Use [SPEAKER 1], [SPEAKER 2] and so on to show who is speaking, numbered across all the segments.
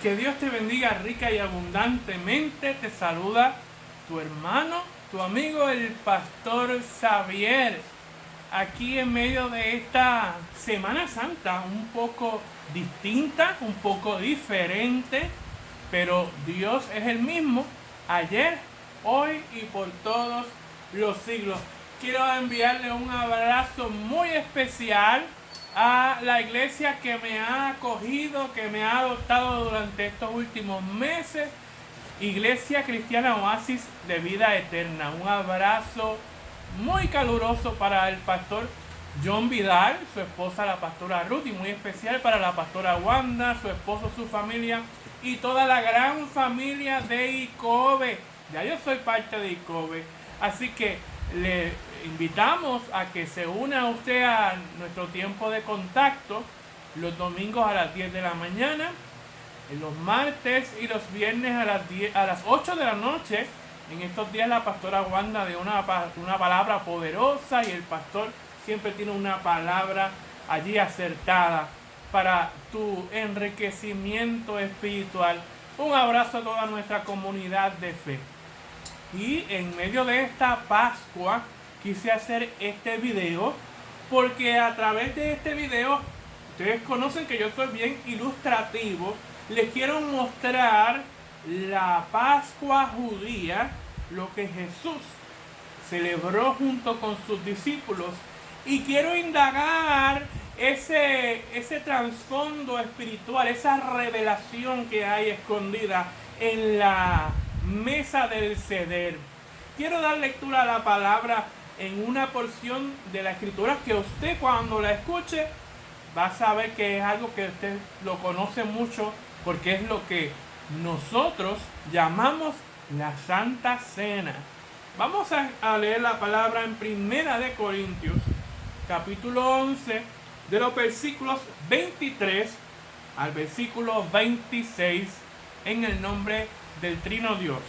[SPEAKER 1] Que Dios te bendiga rica y abundantemente. Te saluda tu hermano, tu amigo, el pastor Xavier. Aquí en medio de esta Semana Santa, un poco distinta, un poco diferente, pero Dios es el mismo, ayer, hoy y por todos los siglos. Quiero enviarle un abrazo muy especial a la iglesia que me ha acogido, que me ha adoptado durante estos últimos meses, Iglesia Cristiana Oasis de Vida Eterna. Un abrazo muy caluroso para el pastor John Vidal, su esposa la pastora Ruth, y muy especial para la pastora Wanda, su esposo, su familia y toda la gran familia de ICOBE. Ya yo soy parte de ICOBE, así que le invitamos a que se una usted a nuestro tiempo de contacto los domingos a las 10 de la mañana, los martes y los viernes a las 8 de la noche. En estos días la pastora Wanda de una palabra poderosa y el pastor siempre tiene una palabra allí acertada para tu enriquecimiento espiritual. Un abrazo a toda nuestra comunidad de fe. Y en medio de esta Pascua quise hacer este video porque a través de este video, ustedes conocen que yo soy bien ilustrativo, les quiero mostrar la Pascua judía, lo que Jesús celebró junto con sus discípulos, y quiero indagar ese trasfondo espiritual, esa revelación que hay escondida en la mesa del ceder. Quiero dar lectura a la palabra en una porción de la escritura que usted, cuando la escuche, va a saber que es algo que usted lo conoce mucho, porque es lo que nosotros llamamos la Santa Cena. Vamos a leer la palabra en Primera de Corintios, capítulo 11, de los versículos 23 al versículo 26, en el nombre del Trino Dios.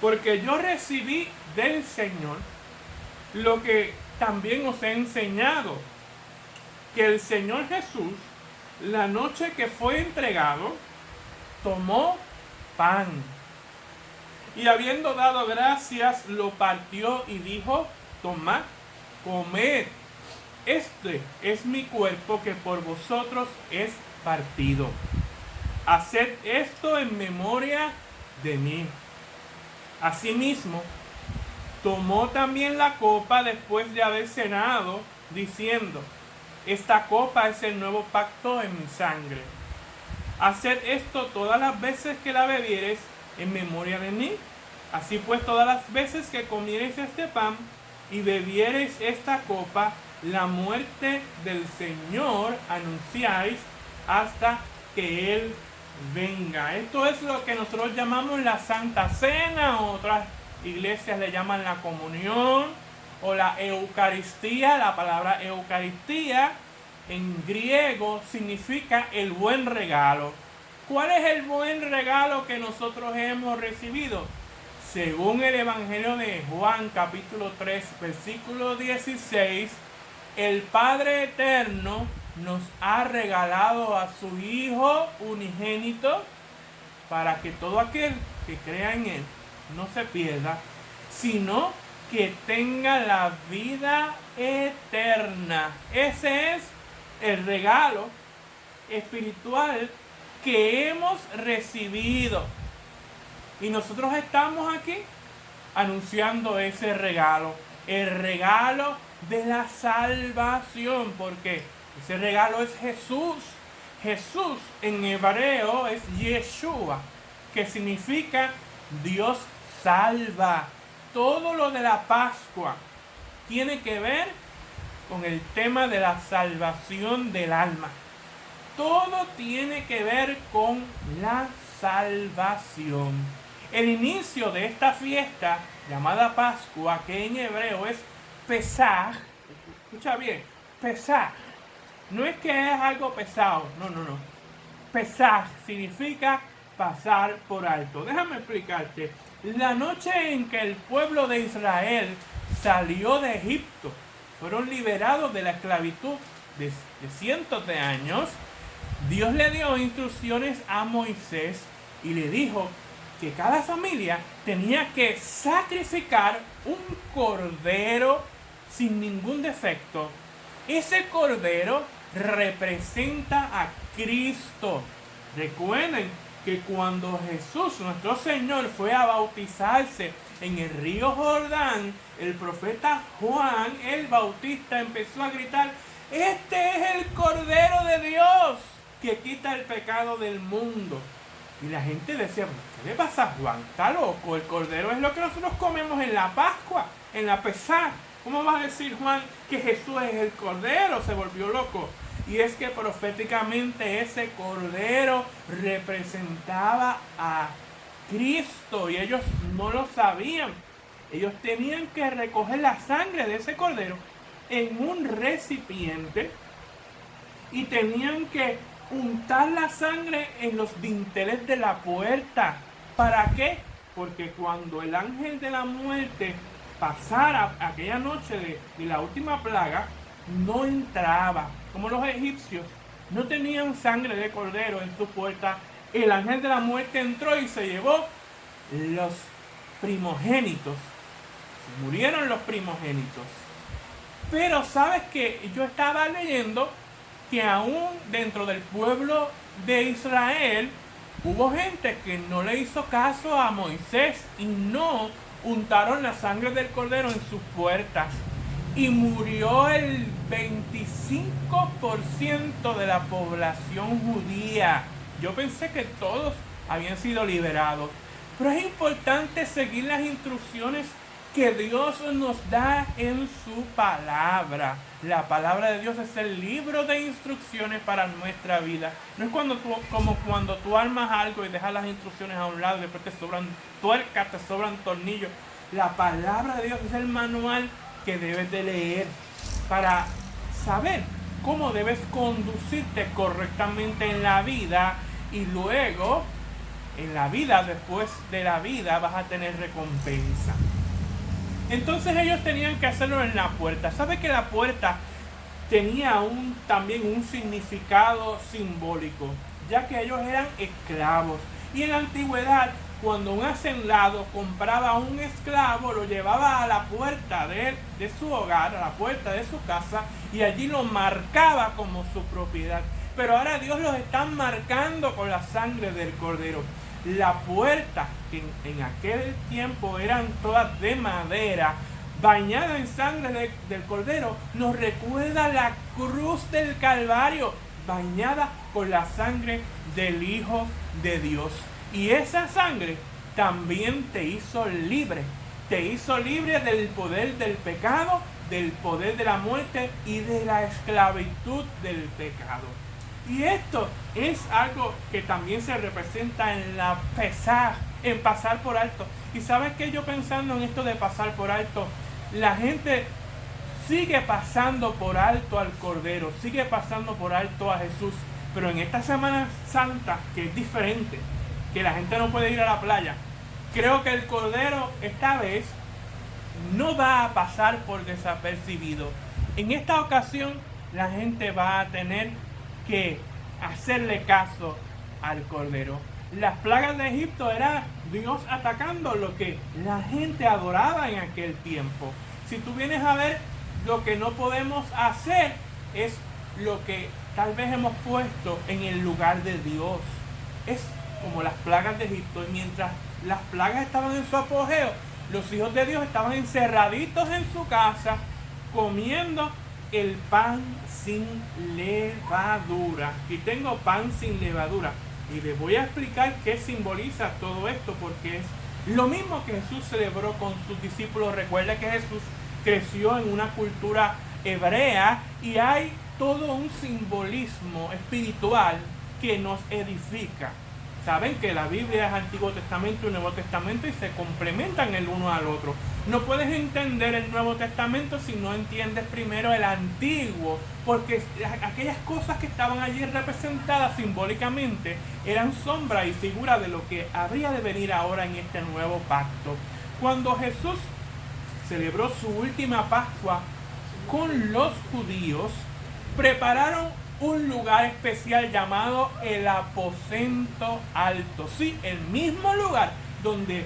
[SPEAKER 1] Porque yo recibí del Señor lo que también os he enseñado, que el Señor Jesús, la noche que fue entregado, tomó pan, y habiendo dado gracias, lo partió y dijo: tomad, comed, este es mi cuerpo que por vosotros es partido. Haced esto en memoria de mí. Asimismo, tomó también la copa después de haber cenado, diciendo: esta copa es el nuevo pacto en mi sangre. Haced esto todas las veces que la bebiereis en memoria de mí. Así pues, todas las veces que comiereis este pan y bebiereis esta copa, la muerte del Señor anunciáis hasta que Él venga. Esto es lo que nosotros llamamos la Santa Cena, otras iglesias le llaman la comunión o la Eucaristía. La palabra Eucaristía en griego significa el buen regalo. ¿Cuál es el buen regalo que nosotros hemos recibido? Según el Evangelio de Juan, capítulo 3, versículo 16, el Padre Eterno nos ha regalado a su Hijo unigénito para que todo aquel que crea en Él no se pierda, sino que tenga la vida eterna. Ese es el regalo espiritual que hemos recibido. Y nosotros estamos aquí anunciando ese regalo, el regalo de la salvación, porque ese regalo es Jesús. Jesús en hebreo es Yeshua, que significa Dios salva. Todo lo de la Pascua tiene que ver con el tema de la salvación del alma. Todo tiene que ver con la salvación. El inicio de esta fiesta llamada Pascua, que en hebreo es Pesaj, escucha bien, Pesaj, no es que es algo pesado, no. Pesaj significa pasar por alto. Déjame explicarte. La noche en que el pueblo de Israel salió de Egipto, fueron liberados de la esclavitud de cientos de años. Dios le dio instrucciones a Moisés y le dijo que cada familia tenía que sacrificar un cordero sin ningún defecto. Ese cordero representa a Cristo. Recuerden que cuando Jesús, nuestro Señor, fue a bautizarse en el río Jordán, el profeta Juan el Bautista empezó a gritar: este es el Cordero de Dios que quita el pecado del mundo. Y la gente decía: ¿qué le pasa a Juan? Está loco, el cordero es lo que nosotros comemos en la Pascua, en la Pesaj. ¿Cómo va a decir Juan que Jesús es el cordero? Se volvió loco. Y es que proféticamente ese cordero representaba a Cristo y ellos no lo sabían. Ellos tenían que recoger la sangre de ese cordero en un recipiente y tenían que untar la sangre en los dinteles de la puerta. ¿Para qué? Porque cuando el ángel de la muerte pasara aquella noche de la última plaga, no entraba. Como los egipcios no tenían sangre de cordero en su puerta, el ángel de la muerte entró y se llevó los primogénitos. Murieron los primogénitos. Pero sabes que yo estaba leyendo que aún dentro del pueblo de Israel hubo gente que no le hizo caso a Moisés y no untaron la sangre del cordero en sus puertas. Y murió el 25% de la población judía. Yo pensé que todos habían sido liberados. Pero es importante seguir las instrucciones que Dios nos da en su palabra. La palabra de Dios es el libro de instrucciones para nuestra vida. No es como cuando tú armas algo y dejas las instrucciones a un lado y después te sobran tuercas, te sobran tornillos. La palabra de Dios es el manual que debes de leer para saber cómo debes conducirte correctamente en la vida, y luego en la vida, después de la vida, vas a tener recompensa. Entonces ellos tenían que hacerlo en la puerta. ¿Sabe que la puerta tenía también un significado simbólico? Ya que ellos eran esclavos. Y en la antigüedad, cuando un hacendado compraba un esclavo, lo llevaba a la puerta de su hogar, a la puerta de su casa, y allí lo marcaba como su propiedad. Pero ahora Dios los está marcando con la sangre del cordero. La puerta, que en aquel tiempo eran todas de madera, bañada en sangre del cordero, nos recuerda la cruz del Calvario, bañada con la sangre del Hijo de Dios. Y esa sangre también te hizo libre del poder del pecado, del poder de la muerte y de la esclavitud del pecado. Y esto es algo que también se representa en la Pesaj, en pasar por alto. Y sabes que yo, pensando en esto de pasar por alto, la gente sigue pasando por alto al Cordero, sigue pasando por alto a Jesús. Pero en esta Semana Santa, que es diferente, que la gente no puede ir a la playa, creo que el Cordero esta vez no va a pasar por desapercibido. En esta ocasión la gente va a tener que hacerle caso al Cordero. Las plagas de Egipto era Dios atacando lo que la gente adoraba en aquel tiempo. Si tú vienes a ver, lo que no podemos hacer es lo que tal vez hemos puesto en el lugar de Dios. Es como las plagas de Egipto. Y mientras las plagas estaban en su apogeo, los hijos de Dios estaban encerraditos en su casa, comiendo el pan sin levadura. Aquí tengo pan sin levadura. Y les voy a explicar qué simboliza todo esto, porque es lo mismo que Jesús celebró con sus discípulos. Recuerda que Jesús creció en una cultura hebrea y hay todo un simbolismo espiritual que nos edifica. Saben que la Biblia es Antiguo Testamento y Nuevo Testamento y se complementan el uno al otro. No puedes entender el Nuevo Testamento si no entiendes primero el Antiguo, porque aquellas cosas que estaban allí representadas simbólicamente eran sombra y figura de lo que habría de venir ahora en este nuevo pacto. Cuando Jesús celebró su última Pascua con los judíos, prepararon un lugar especial llamado el aposento alto. Sí, el mismo lugar donde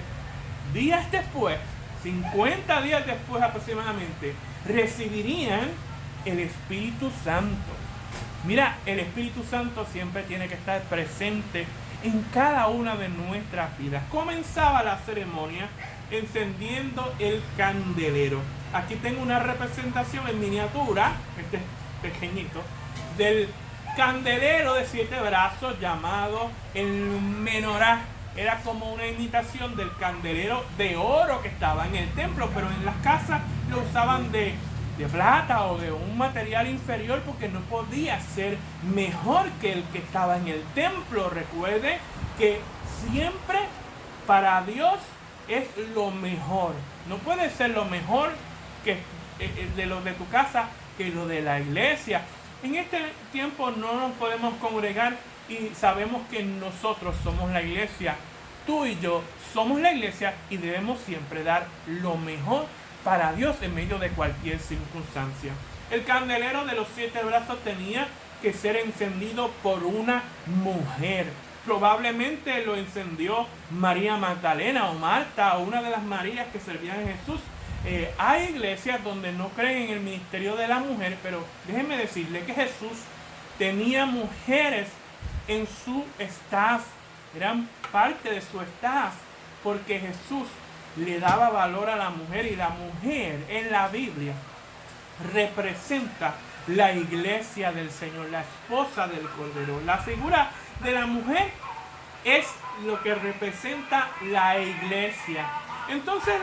[SPEAKER 1] días después, 50 días después aproximadamente, recibirían el Espíritu Santo. Mira, el Espíritu Santo siempre tiene que estar presente en cada una de nuestras vidas. Comenzaba la ceremonia encendiendo el candelero. Aquí tengo una representación en miniatura, este es pequeñito, del candelero de 7 brazos llamado el menorá. Era como una imitación del candelero de oro que estaba en el templo, pero en las casas lo usaban de plata o de un material inferior porque no podía ser mejor que el que estaba en el templo. Recuerde que siempre para Dios es lo mejor. No puede ser lo mejor que de lo de tu casa que lo de la iglesia. En este tiempo no nos podemos congregar y sabemos que nosotros somos la iglesia. Tú y yo somos la iglesia y debemos siempre dar lo mejor para Dios en medio de cualquier circunstancia. El candelero de los 7 brazos tenía que ser encendido por una mujer. Probablemente lo encendió María Magdalena o Marta o una de las Marías que servían a Jesús. Hay iglesias donde no creen en el ministerio de la mujer, pero déjenme decirle que Jesús tenía mujeres en su staff, eran parte de su staff, porque Jesús le daba valor a la mujer, y la mujer en la Biblia representa la iglesia del Señor, la esposa del Cordero. La figura de la mujer es lo que representa la iglesia. Entonces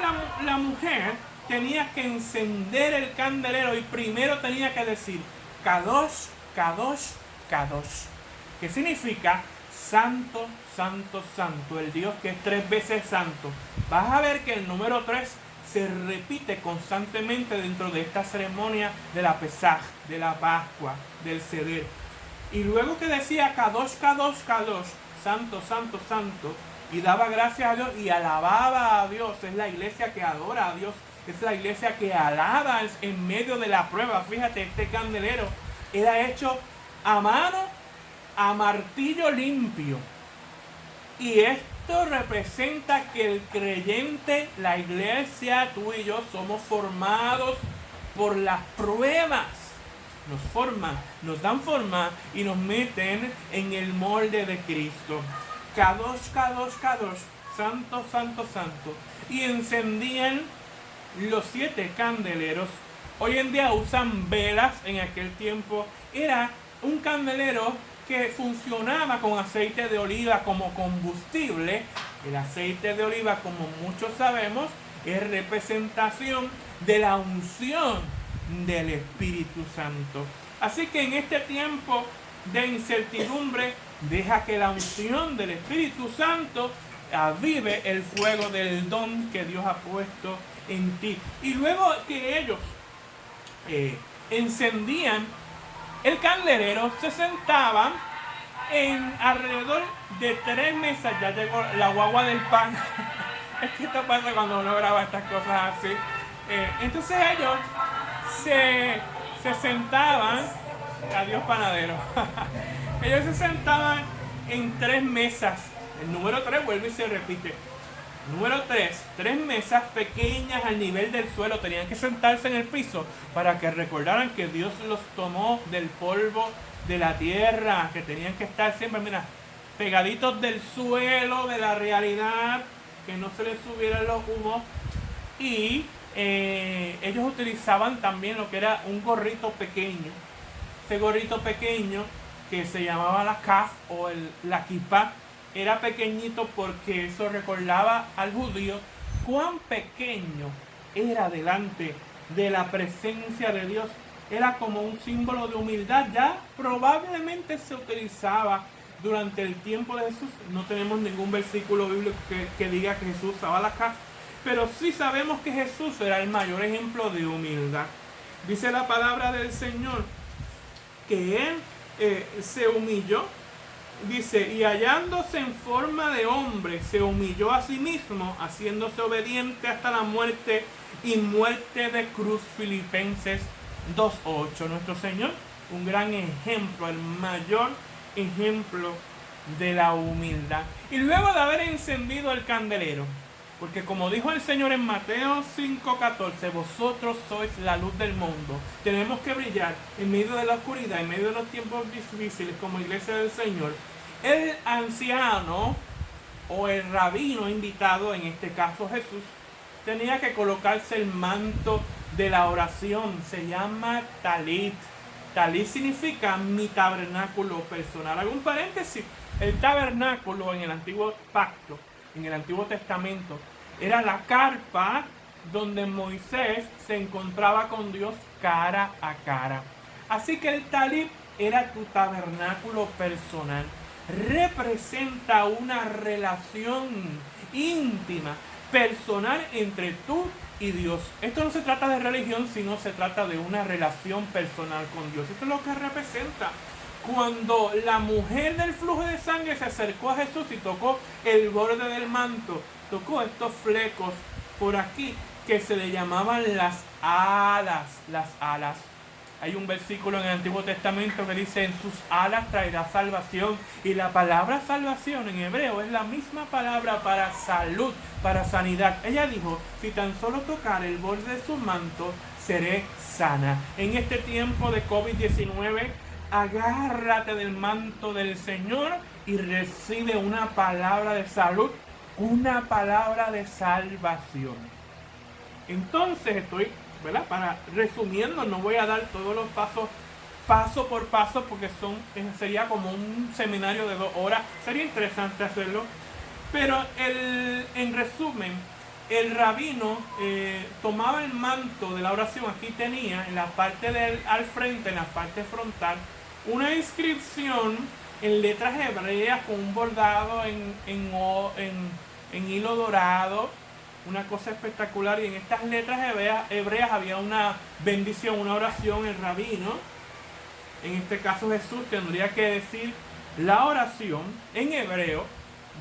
[SPEAKER 1] la mujer tenía que encender el candelero y primero tenía que decir Kadosh, Kadosh, Kadosh, que significa santo, santo, santo, el Dios que es 3 veces santo. Vas a ver que el número 3 se repite constantemente dentro de esta ceremonia de la Pesaj, de la Pascua, del Seder. Y luego que decía Kadosh, Kadosh, Kadosh, santo, santo, santo, y daba gracias a Dios y alababa a Dios. Es la iglesia que adora a Dios, es la iglesia que alaba en medio de la prueba. Fíjate, este candelero era hecho a mano, a martillo limpio. Y esto representa que el creyente, la iglesia, tú y yo, somos formados por las pruebas. Nos forman, nos dan forma y nos meten en el molde de Cristo. Kadosh, Kadosh, Kadosh, santo, santo, santo. Y encendían los 7 candeleros. Hoy en día usan velas. En aquel tiempo era un candelero que funcionaba con aceite de oliva como combustible. El aceite de oliva, como muchos sabemos, es representación de la unción del Espíritu Santo. Así que en este tiempo de incertidumbre, deja que la unción del Espíritu Santo avive el fuego del don que Dios ha puesto en ti. Y luego que ellos encendían el candelero, se sentaban en alrededor de 3 mesas. Ya llegó la guagua del pan. Es que esto pasa cuando uno graba estas cosas así. Entonces ellos se sentaban, adiós panadero, ellos se sentaban en 3 mesas. El número 3 vuelve y se repite. Número 3 mesas pequeñas al nivel del suelo. Tenían que sentarse en el piso para que recordaran que Dios los tomó del polvo de la tierra, que tenían que estar siempre, mira, pegaditos del suelo, de la realidad, que no se les subieran los humos. Y ellos utilizaban también lo que era un gorrito pequeño. Ese gorrito pequeño que se llamaba la kaf o la kippah, era pequeñito porque eso recordaba al judío cuán pequeño era delante de la presencia de Dios. Era como un símbolo de humildad. Ya probablemente se utilizaba durante el tiempo de Jesús. No tenemos ningún versículo bíblico que diga que Jesús usaba la kaf, pero sí sabemos que Jesús era el mayor ejemplo de humildad. Dice la palabra del Señor que Él se humilló. Dice, y hallándose en forma de hombre, se humilló a sí mismo, haciéndose obediente hasta la muerte y muerte de cruz. Filipenses 2:8. Nuestro Señor un gran ejemplo, el mayor ejemplo de la humildad. Y luego de haber encendido el candelero, porque como dijo el Señor en Mateo 5:14, vosotros sois la luz del mundo. Tenemos que brillar en medio de la oscuridad, en medio de los tiempos difíciles como iglesia del Señor. El anciano o el rabino invitado, en este caso Jesús, tenía que colocarse el manto de la oración. Se llama talit. Talit significa mi tabernáculo personal. Hago un paréntesis. El tabernáculo en el antiguo pacto, en el Antiguo Testamento, era la carpa donde Moisés se encontraba con Dios cara a cara. Así que el talit era tu tabernáculo personal. Representa una relación íntima, personal entre tú y Dios. Esto no se trata de religión, sino se trata de una relación personal con Dios. Esto es lo que representa. Cuando la mujer del flujo de sangre se acercó a Jesús y tocó el borde del manto, tocó estos flecos por aquí que se le llamaban las alas. Las alas. Hay un versículo en el Antiguo Testamento que dice: en sus alas traerá salvación. Y la palabra salvación en hebreo es la misma palabra para salud, para sanidad. Ella dijo: si tan solo tocar el borde de su manto, seré sana. En este tiempo de COVID-19, agárrate del manto del Señor y recibe una palabra de salud, una palabra de salvación. Entonces ¿verdad? Para resumiendo, no voy a dar todos los pasos paso por paso porque sería como un seminario de 2 horas. Sería interesante hacerlo. Pero en resumen, el rabino tomaba el manto de la oración. Aquí tenía en la parte al frente, en la parte frontal, una inscripción en letras hebreas con un bordado en hilo dorado. Una cosa espectacular. Y en estas letras hebreas había una bendición, una oración. El rabino, en este caso Jesús, tendría que decir la oración en hebreo: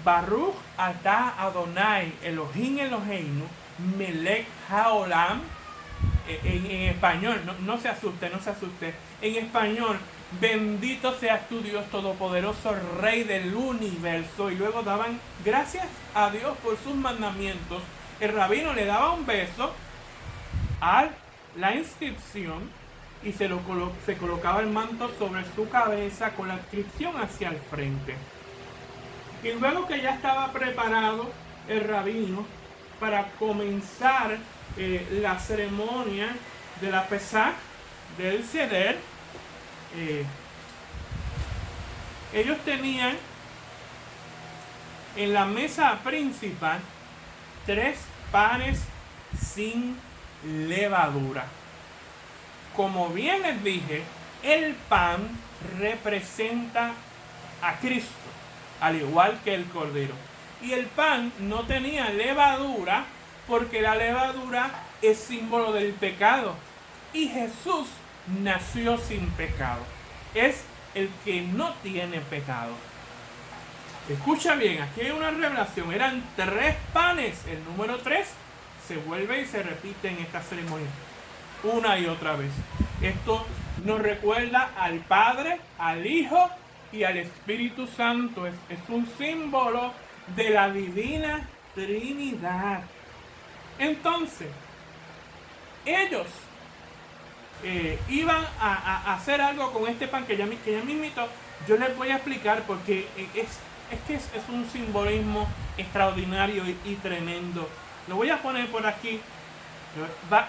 [SPEAKER 1] Baruch atah Adonai Elohim Eloheinu melech haolam. En español, no se asuste. En español: bendito seas tu Dios todopoderoso, Rey del universo. Y luego daban gracias a Dios por sus mandamientos. El rabino le daba un beso a la inscripción y se colocaba el manto sobre su cabeza con la inscripción hacia el frente. Y luego que ya estaba preparado el rabino para comenzar la ceremonia de la Pesaj, del Seder, ellos tenían en la mesa principal 3 panes sin levadura. Como bien les dije, el pan representa a Cristo, al igual que el cordero. Y el pan no tenía levadura porque la levadura es símbolo del pecado. Y Jesús nació sin pecado. Es el que no tiene pecado. Escucha bien, aquí hay una revelación. Eran 3 panes. El número 3 se vuelve y se repite en esta ceremonia una y otra vez. Esto nos recuerda al Padre, al Hijo y al Espíritu Santo. Es un símbolo de la divina Trinidad. Entonces, ellos iban a hacer algo con este pan que ya mismito yo les voy a explicar, porque es un simbolismo extraordinario y tremendo. Lo voy a poner por aquí.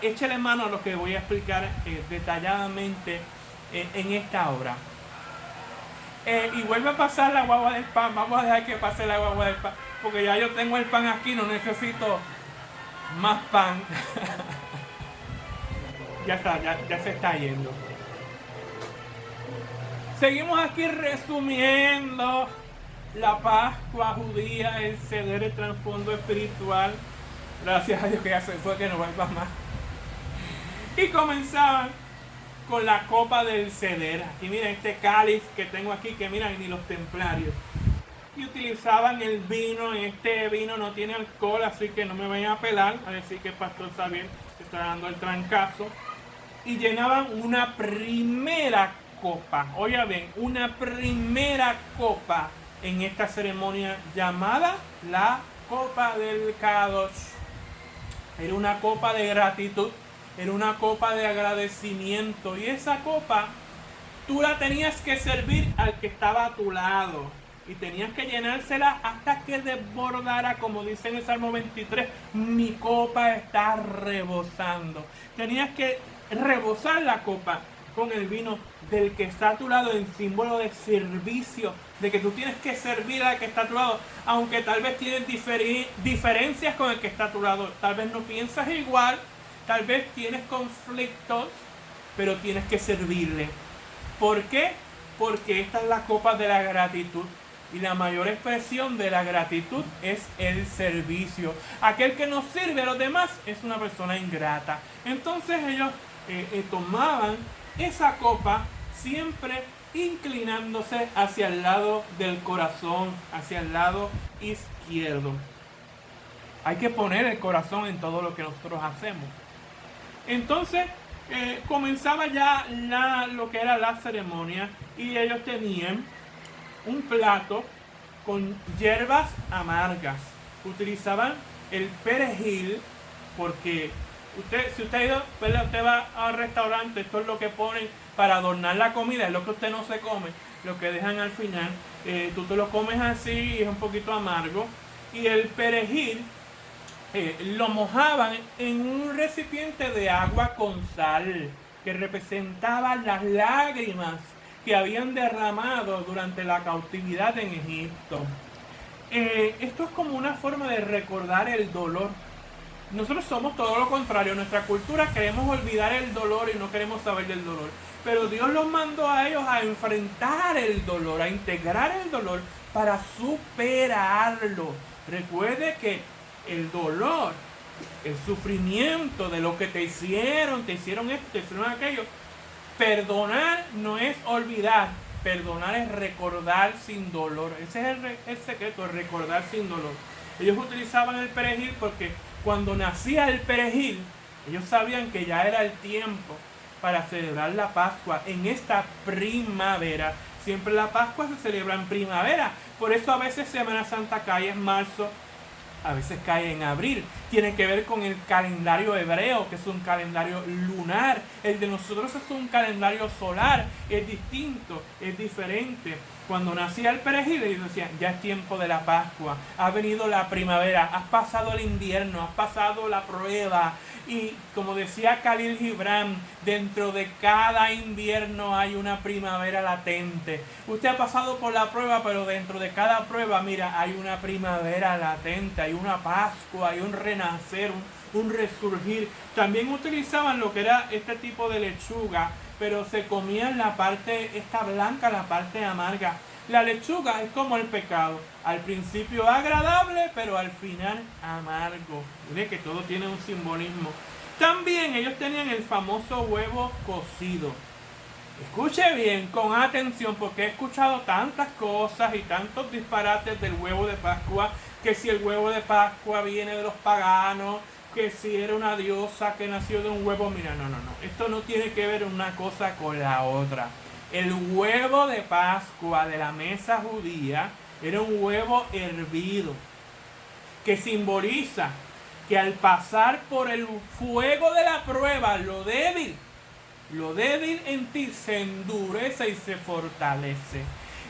[SPEAKER 1] Échale mano a lo que voy a explicar detalladamente en esta hora. Y vuelve a pasar la guagua del pan. Vamos a dejar que pase la guagua del pan, porque ya yo tengo el pan aquí, no necesito más pan. Ya está, ya se está yendo. Seguimos aquí resumiendo la Pascua judía, el Seder, el trasfondo espiritual. Gracias a Dios que ya se fue, que no vuelva más. Y comenzaban con la copa del Seder. Aquí miren este cáliz que tengo aquí, que miran ni los templarios. Y utilizaban el vino. Este vino no tiene alcohol, así que no me vayan a pelar a decir que el pastor Xavier está dando el trancazo. Y llenaban una primera copa, oiga bien, una primera copa en esta ceremonia llamada la copa del Kadosh. Era una copa de gratitud, era una copa de agradecimiento, y esa copa tú la tenías que servir al que estaba a tu lado y tenías que llenársela hasta que desbordara, como dice en el Salmo 23, mi copa está rebosando. Tenías que rebosar la copa con el vino del que está a tu lado, en símbolo de servicio, de que tú tienes que servir al que está a tu lado, aunque tal vez tienes diferencias con el que está a tu lado, tal vez no piensas igual, tal vez tienes conflictos, pero tienes que servirle. ¿Por qué? Porque esta es la copa de la gratitud. Y la mayor expresión de la gratitud es el servicio. Aquel que no sirve a los demás es una persona ingrata. Entonces ellos tomaban esa copa siempre inclinándose hacia el lado del corazón, hacia el lado izquierdo. Hay que poner el corazón en todo lo que nosotros hacemos. Entonces comenzaba ya lo que era la ceremonia, y ellos tenían un plato con hierbas amargas. Utilizaban el perejil, porque si usted ha ido, usted va al restaurante, esto es lo que ponen para adornar la comida, es lo que usted no se come, lo que dejan al final. Tú te lo comes así y es un poquito amargo. Y el perejil lo mojaban en un recipiente de agua con sal, que representaba las lágrimas que habían derramado durante la cautividad en Egipto. Esto es como una forma de recordar el dolor. Nosotros somos todo lo contrario. En nuestra cultura queremos olvidar el dolor y no queremos saber del dolor. Pero Dios los mandó a ellos a enfrentar el dolor, a integrar el dolor para superarlo. Recuerde que el dolor, el sufrimiento de lo que te hicieron esto, te hicieron aquello. Perdonar no es olvidar, perdonar es recordar sin dolor. Ese es el secreto, recordar sin dolor. Ellos utilizaban el perejil porque cuando nacía el perejil, ellos sabían que ya era el tiempo para celebrar la Pascua en esta primavera. Siempre la Pascua se celebra en primavera, por eso a veces Semana Santa cae en marzo, a veces cae en abril. Tiene que ver con el calendario hebreo, que es un calendario lunar. El de nosotros es un calendario solar. Es distinto, es diferente. Cuando nacía el perejil, ellos decían, ya es tiempo de la Pascua, ha venido la primavera, has pasado el invierno, has pasado la prueba. Y como decía Khalil Gibran, dentro de cada invierno hay una primavera latente. Usted ha pasado por la prueba, pero dentro de cada prueba, mira, hay una primavera latente, hay una Pascua, hay un renacer, un resurgir. También utilizaban lo que era este tipo de lechuga, pero se comían la parte esta blanca, la parte amarga. La lechuga es como el pecado, al principio agradable, pero al final amargo. Mire que todo tiene un simbolismo. También ellos tenían el famoso huevo cocido. Escuche bien, con atención, porque he escuchado tantas cosas y tantos disparates del huevo de Pascua, que si el huevo de Pascua viene de los paganos, que si era una diosa que nació de un huevo. Mira, no. Esto no tiene que ver una cosa con la otra. El huevo de Pascua de la mesa judía era un huevo hervido, que simboliza que al pasar por el fuego de la prueba, lo débil en ti se endurece y se fortalece.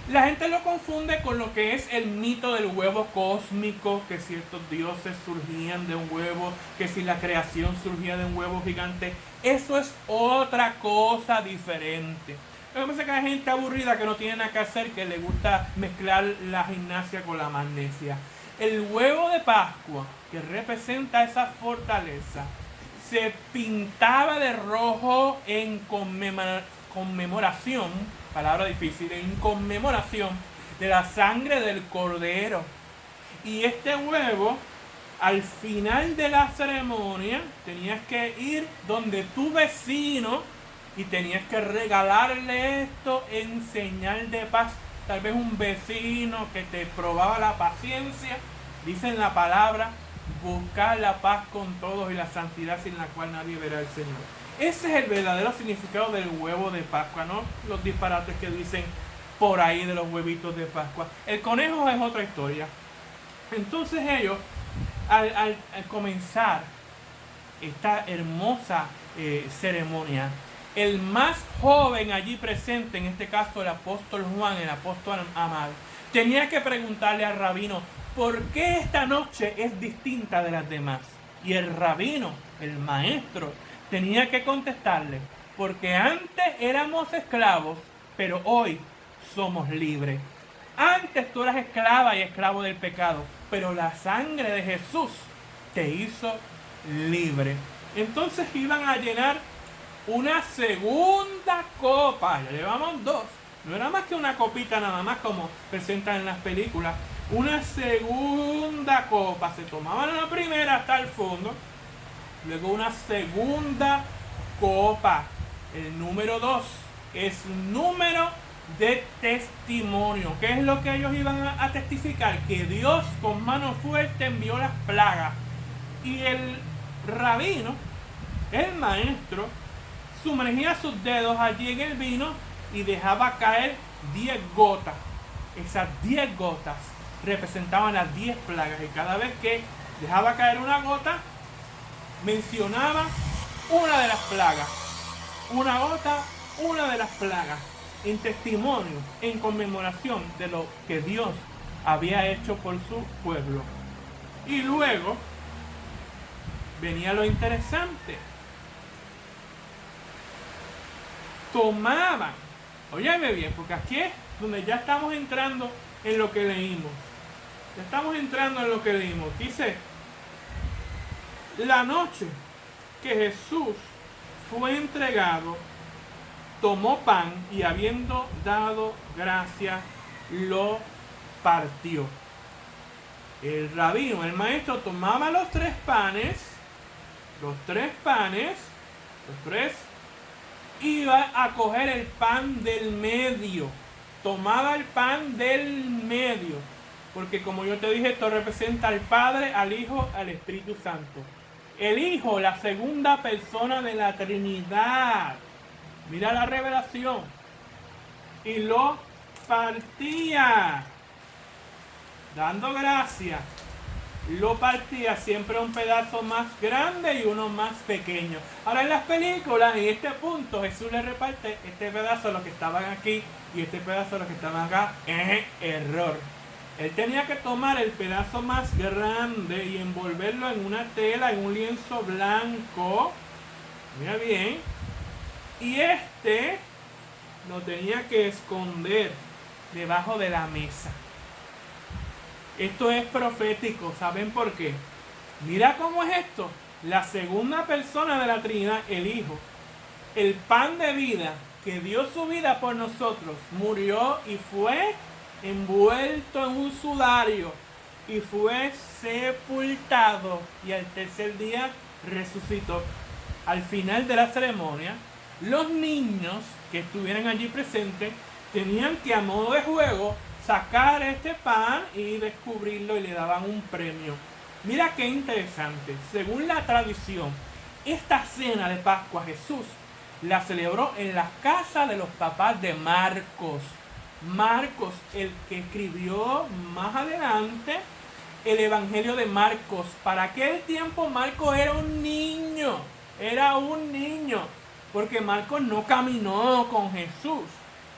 [SPEAKER 1] La gente lo confunde con lo que es el mito del huevo cósmico, que ciertos dioses surgían de un huevo, que si la creación surgía de un huevo gigante. Eso es otra cosa diferente. Lo que pasa es que hay gente aburrida que no tiene nada que hacer, que le gusta mezclar la gimnasia con la magnesia. El huevo de Pascua, que representa esa fortaleza, se pintaba de rojo en conmemoración, palabra difícil, en conmemoración de la sangre del cordero. Y este huevo, al final de la ceremonia, tenías que ir donde tu vecino y tenías que regalarle esto en señal de paz. Tal vez un vecino que te probaba la paciencia. Dice en la palabra, buscar la paz con todos y la santidad sin la cual nadie verá al Señor. Ese es el verdadero significado del huevo de Pascua, no los disparates que dicen por ahí de los huevitos de Pascua. El conejo es otra historia. Entonces ellos, al comenzar esta hermosa ceremonia, el más joven allí presente, en este caso el apóstol Juan, el apóstol amado, tenía que preguntarle al rabino, ¿por qué esta noche es distinta de las demás? Y el rabino, el maestro, tenía que contestarle, porque antes éramos esclavos, pero hoy somos libres. Antes tú eras esclava y esclavo del pecado, pero la sangre de Jesús te hizo libre. Entonces iban a llenar una segunda copa. Ya llevamos dos. No era más que una copita nada más como presentan en las películas. Una segunda copa. Se tomaban la primera hasta el fondo. Luego una segunda copa. El número 2 es número de testimonio. ¿Qué es lo que ellos iban a testificar? Que Dios con mano fuerte envió las plagas. Y el rabino, el maestro, sumergía sus dedos allí en el vino y dejaba caer 10 gotas. Esas 10 gotas representaban las 10 plagas. Y cada vez que dejaba caer una gota, mencionaba una de las plagas. Una gota, una de las plagas. En testimonio, en conmemoración de lo que Dios había hecho por su pueblo. Y luego venía lo interesante. Tomaban, óyeme bien, porque aquí es donde ya estamos entrando en lo que leímos. Ya estamos entrando en lo que leímos. Dice, la noche que Jesús fue entregado, tomó pan y habiendo dado gracias, lo partió. El rabino, el maestro, tomaba los tres panes, iba a coger el pan del medio. Tomaba el pan del medio. Porque como yo te dije, esto representa al Padre, al Hijo, al Espíritu Santo. El Hijo, la segunda persona de la Trinidad. Mira la revelación. Y lo partía, dando gracias. Lo partía siempre un pedazo más grande y uno más pequeño. Ahora en las películas, en este punto, Jesús le reparte este pedazo a los que estaban aquí y este pedazo a los que estaban acá. Error. Él tenía que tomar el pedazo más grande y envolverlo en una tela, en un lienzo blanco. Mira bien. Y este lo tenía que esconder debajo de la mesa. Esto es profético, ¿saben por qué? Mira cómo es esto. La segunda persona de la Trinidad, el Hijo, el pan de vida, que dio su vida por nosotros, murió y fue envuelto en un sudario y fue sepultado y al tercer día resucitó. Al final de la ceremonia, los niños que estuvieran allí presentes tenían que, a modo de juego, sacar este pan y descubrirlo y le daban un premio. Mira qué interesante. Según la tradición, esta cena de Pascua Jesús la celebró en la casa de los papás de Marcos. Marcos, el que escribió más adelante el Evangelio de Marcos. Para aquel tiempo Marcos era un niño. Porque Marcos no caminó con Jesús.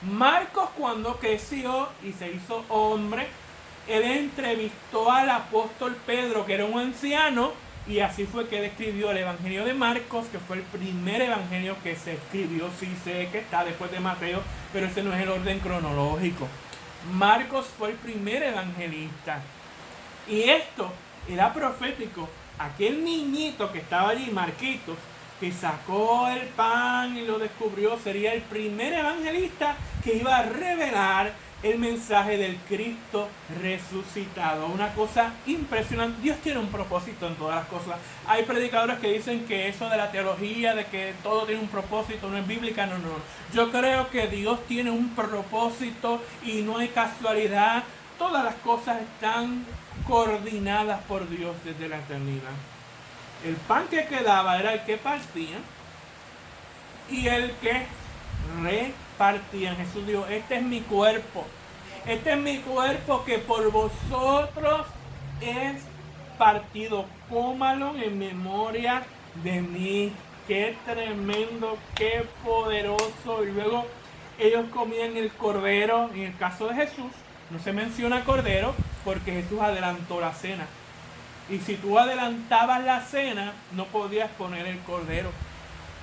[SPEAKER 1] Marcos, cuando creció y se hizo hombre, él entrevistó al apóstol Pedro, que era un anciano, y así fue que él escribió el Evangelio de Marcos, que fue el primer evangelio que se escribió. Sí sé que está después de Mateo, pero ese no es el orden cronológico. Marcos fue el primer evangelista. Y esto era profético. Aquel niñito que estaba allí, Marquitos, que sacó el pan y lo descubrió, sería el primer evangelista que iba a revelar el mensaje del Cristo resucitado. Una cosa impresionante. Dios tiene un propósito en todas las cosas. Hay predicadores que dicen que eso de la teología, de que todo tiene un propósito, no es bíblica. No. Yo creo que Dios tiene un propósito y no hay casualidad. Todas las cosas están coordinadas por Dios desde la eternidad. El pan que quedaba era el que partía y el que repartían. Jesús dijo, este es mi cuerpo que por vosotros es partido, cómalo en memoria de mí. Qué tremendo, qué poderoso. Y luego ellos comían el cordero. En el caso de Jesús no se menciona cordero porque Jesús adelantó la cena, y si tú adelantabas la cena no podías poner el cordero.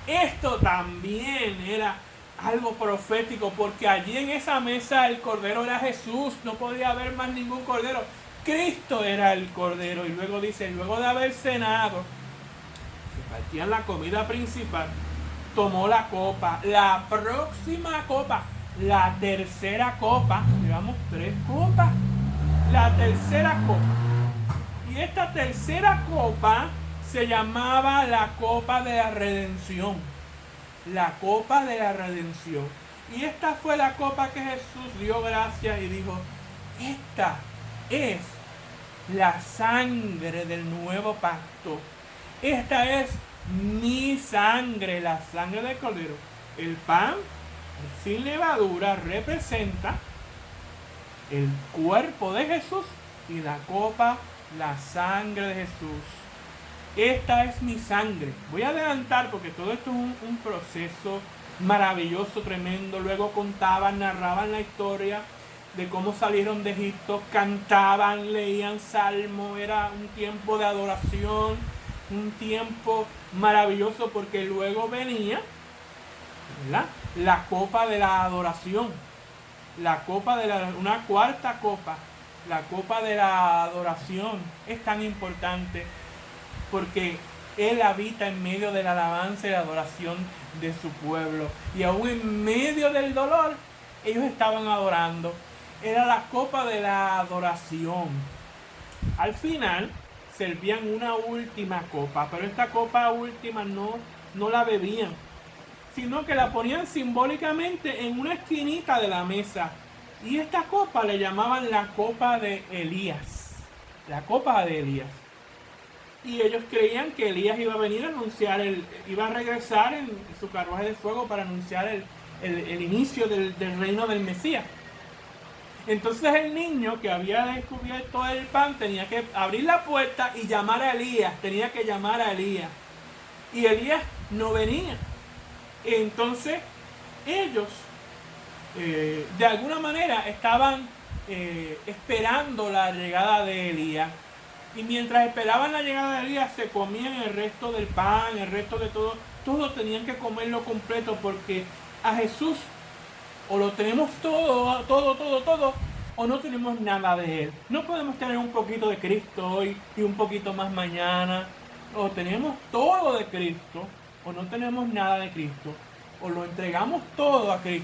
[SPEAKER 1] Esto también era algo profético, porque allí en esa mesa el cordero era Jesús, no podía haber más ningún cordero. Cristo era el cordero. Y luego dice, luego de haber cenado, se partían la comida principal, tomó la copa, la próxima copa, la tercera copa, llevamos 3 copas, la tercera copa. Y esta tercera copa se llamaba la copa de la redención. La copa de la redención. Y esta fue la copa que Jesús dio gracias y dijo, esta es la sangre del nuevo pacto. Esta es mi sangre, la sangre del cordero. El pan sin levadura representa el cuerpo de Jesús, y la copa, la sangre de Jesús. Esta es mi sangre. Voy a adelantar porque todo esto es un proceso maravilloso, tremendo. Luego contaban, narraban la historia de cómo salieron de Egipto, cantaban, leían salmo. Era un tiempo de adoración, un tiempo maravilloso, porque luego venía, ¿verdad?, la copa de la adoración, la copa de una cuarta copa, la copa de la adoración. Es tan importante porque Él habita en medio de la alabanza y la adoración de su pueblo, y aún en medio del dolor ellos estaban adorando. Era la copa de la adoración. Al final servían una última copa, pero esta copa última no la bebían, sino que la ponían simbólicamente en una esquinita de la mesa. Y esta copa le llamaban la copa de Elías. La copa de Elías. Y ellos creían que Elías iba a venir a anunciar, iba a regresar en su carruaje de fuego para anunciar el inicio del reino del Mesías. Entonces el niño que había descubierto el pan tenía que abrir la puerta y llamar a Elías. Tenía que llamar a Elías. Y Elías no venía. Entonces ellos de alguna manera estaban esperando la llegada de Elías. Y mientras esperaban la llegada de Elías, se comían el resto del pan, el resto de todo. Todo tenían que comerlo completo, porque a Jesús o lo tenemos todo, o no tenemos nada de Él. No podemos tener un poquito de Cristo hoy y un poquito más mañana. O tenemos todo de Cristo, o no tenemos nada de Cristo. O lo entregamos todo a Cristo,